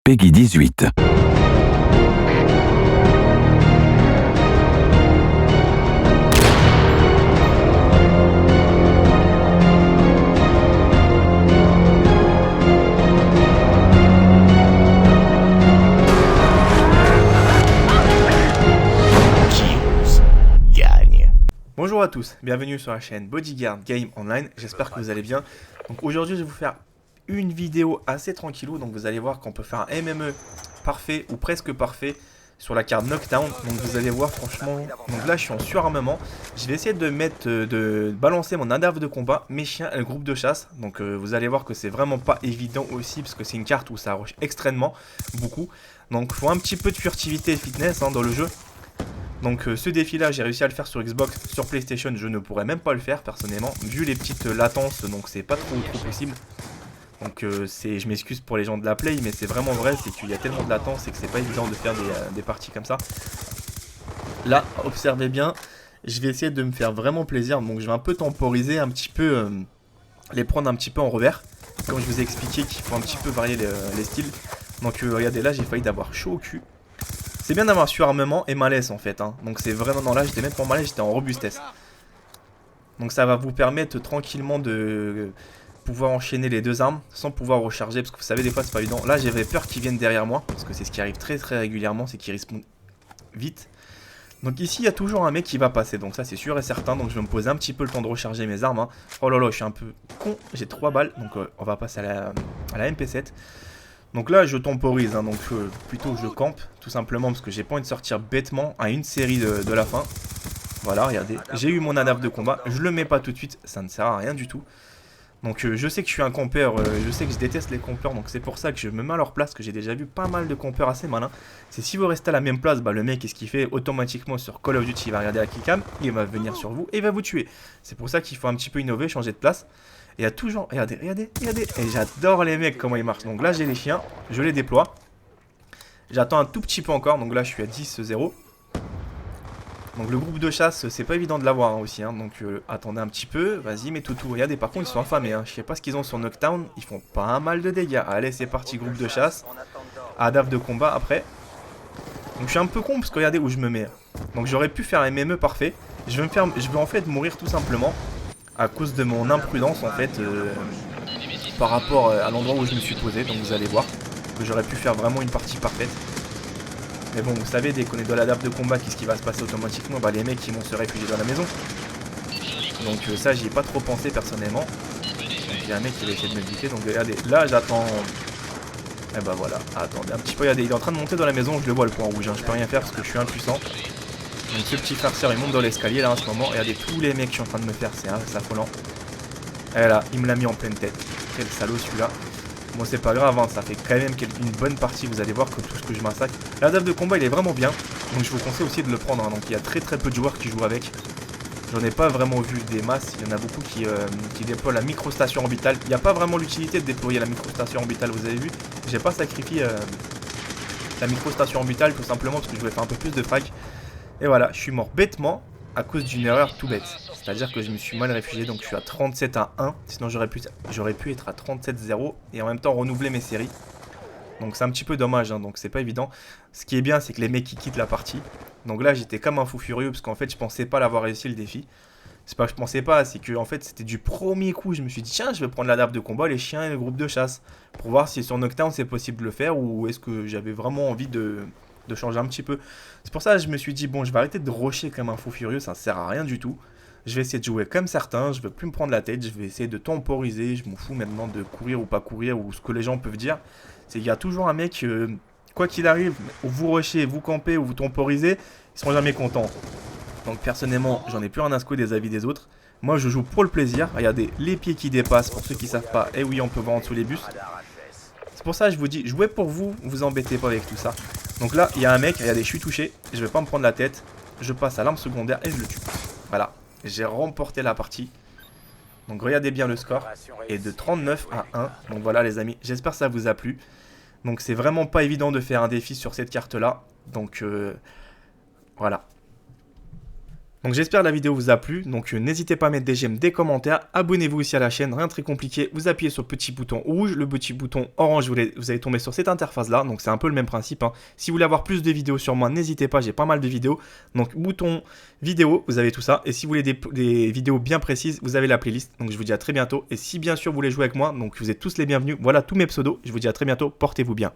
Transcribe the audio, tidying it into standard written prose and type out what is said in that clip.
Peggy 18. Bonjour à tous, bienvenue sur la chaîne Bodyguard Game Online, j'espère que vous allez bien. Donc aujourd'hui je vais vous faire une vidéo assez tranquillou, donc vous allez voir qu'on peut faire un MME parfait ou presque parfait sur la carte Knockdown. Donc vous allez voir franchement, donc là je suis en surarmement, je vais essayer de balancer mon adave de combat, mes chiens et le groupe de chasse. Donc vous allez voir que c'est vraiment pas évident aussi parce que c'est une carte où ça rush extrêmement beaucoup. Donc il faut un petit peu de furtivité et fitness dans le jeu. Donc ce défi là j'ai réussi à le faire sur Xbox, sur PlayStation je ne pourrais même pas le faire personnellement vu les petites latences, donc c'est pas trop possible. Donc je m'excuse pour les gens de la play, mais c'est vraiment vrai, c'est qu'il y a tellement de latence et que c'est pas évident de faire des parties comme ça. Là observez bien, je vais essayer de me faire vraiment plaisir, donc je vais un peu temporiser, un petit peu les prendre un petit peu en revers. Comme je vous ai expliqué qu'il faut un petit peu varier les styles. Donc regardez là j'ai failli d'avoir chaud au cul. C'est bien d'avoir surarmement et malaise en fait, hein. Donc c'est vraiment, non là j'étais même pas malaise, j'étais en robustesse. Donc ça va vous permettre tranquillement de pouvoir enchaîner les deux armes sans pouvoir recharger. Parce que vous savez des fois c'est pas évident. Là j'avais peur qu'ils viennent derrière moi, parce que c'est ce qui arrive très régulièrement, c'est qu'ils respawnent vite. Donc ici il y a toujours un mec qui va passer, donc ça c'est sûr et certain. Donc je vais me poser un petit peu le temps de recharger mes armes, hein. Oh là là je suis un peu con, j'ai 3 balles. Donc on va passer à la MP7. Donc là je temporise, hein, donc plutôt je campe tout simplement parce que j'ai pas envie de sortir bêtement à une série de la fin. Voilà regardez, j'ai eu mon adave de combat, je le mets pas tout de suite, ça ne sert à rien du tout. Donc je sais que je suis un campeur, je sais que je déteste les campeurs, donc c'est pour ça que je me mets à leur place, que j'ai déjà vu pas mal de campeurs assez malins. C'est si vous restez à la même place, bah le mec qu'est-ce qu'il fait automatiquement sur Call of Duty, il va regarder la killcam, il va venir sur vous et il va vous tuer. C'est pour ça qu'il faut un petit peu innover, changer de place. Et il y a toujours, regardez, et j'adore les mecs comment ils marchent. Donc là j'ai les chiens, je les déploie. J'attends un tout petit peu encore, donc là je suis à 10-0. Donc le groupe de chasse, c'est pas évident de l'avoir hein, aussi, hein. Donc attendez un petit peu, vas-y mes toutous, regardez, par contre ils sont affamés, hein. Je sais pas ce qu'ils ont sur Knockdown, ils font pas mal de dégâts. Allez c'est parti, groupe de chasse, adave de combat après. Donc je suis un peu con parce que regardez où je me mets. Donc j'aurais pu faire un MME parfait, je vais en fait mourir tout simplement. À cause de mon imprudence en fait par rapport à l'endroit où je me suis posé. Donc vous allez voir que j'aurais pu faire vraiment une partie parfaite. Mais bon vous savez dès qu'on est dans l'adave de combat qu'est-ce qui va se passer automatiquement, bah les mecs ils vont se réfugier dans la maison. Donc ça j'y ai pas trop pensé personnellement. Donc il y a un mec qui va essayer de me buter. Donc regardez là j'attends. Et bah voilà, attendez un petit peu, regardez il est en train de monter dans la maison, je le vois le point rouge, hein. Je peux rien faire parce que je suis impuissant. Donc ce petit farceur il monte dans l'escalier là en ce moment. Regardez tous les mecs que je suis en train de me faire, c'est affolant. Et là, il me l'a mis en pleine tête. Quel salaud celui-là. Bon c'est pas grave, hein, ça fait quand même une bonne partie. Vous allez voir que tout ce que je massacre. L'adave de combat il est vraiment bien. Donc je vous conseille aussi de le prendre, hein. Donc il y a très peu de joueurs qui jouent avec. J'en ai pas vraiment vu des masses. Il y en a beaucoup qui déploient la microstation orbitale. Il n'y a pas vraiment l'utilité de déployer la microstation orbitale, vous avez vu. J'ai pas sacrifié la microstation orbitale tout simplement parce que je voulais faire un peu plus de frag. Et voilà, je suis mort bêtement à cause d'une erreur tout bête. C'est-à-dire que je me suis mal réfugié, donc je suis à 37-1. Sinon j'aurais pu être à 37-0 et en même temps renouveler mes séries. Donc c'est un petit peu dommage, hein, donc c'est pas évident. Ce qui est bien, c'est que les mecs qui quittent la partie. Donc là j'étais comme un fou furieux parce qu'en fait je pensais pas l'avoir réussi le défi. C'est pas que je pensais pas, c'est que en fait c'était du premier coup. Je me suis dit tiens je vais prendre la dave de combat, les chiens et le groupe de chasse. Pour voir si sur Knockdown c'est possible de le faire ou est-ce que j'avais vraiment envie de changer un petit peu. C'est pour ça que je me suis dit bon je vais arrêter de rusher comme un fou furieux, ça sert à rien du tout. Je vais essayer de jouer comme certains, je vais plus me prendre la tête, je vais essayer de temporiser, je m'en fous maintenant de courir ou pas courir ou ce que les gens peuvent dire. C'est qu'il y a toujours un mec, quoi qu'il arrive, vous rushez, vous campez ou vous temporisez, ils seront jamais contents. Donc personnellement j'en ai plus rien à secouer des avis des autres. Moi je joue pour le plaisir, regardez les pieds qui dépassent pour ceux qui savent pas, et oui on peut voir en dessous les bus. C'est pour ça que je vous dis, jouez pour vous, vous embêtez pas avec tout ça. Donc là, il y a un mec, regardez, je suis touché, je vais pas me prendre la tête, je passe à l'arme secondaire et je le tue. Voilà, j'ai remporté la partie. Donc regardez bien le score, et de 39-1. Donc voilà les amis, j'espère que ça vous a plu. Donc c'est vraiment pas évident de faire un défi sur cette carte là. Donc voilà. Donc j'espère que la vidéo vous a plu, donc n'hésitez pas à mettre des j'aime, des commentaires, abonnez-vous aussi à la chaîne, rien de très compliqué, vous appuyez sur le petit bouton rouge, le petit bouton orange, vous allez tomber sur cette interface là, donc c'est un peu le même principe, hein. Si vous voulez avoir plus de vidéos sur moi, n'hésitez pas, j'ai pas mal de vidéos, donc bouton vidéo, vous avez tout ça, et si vous voulez des vidéos bien précises, vous avez la playlist, donc je vous dis à très bientôt, et si bien sûr vous voulez jouer avec moi, donc vous êtes tous les bienvenus, voilà tous mes pseudos, je vous dis à très bientôt, portez-vous bien.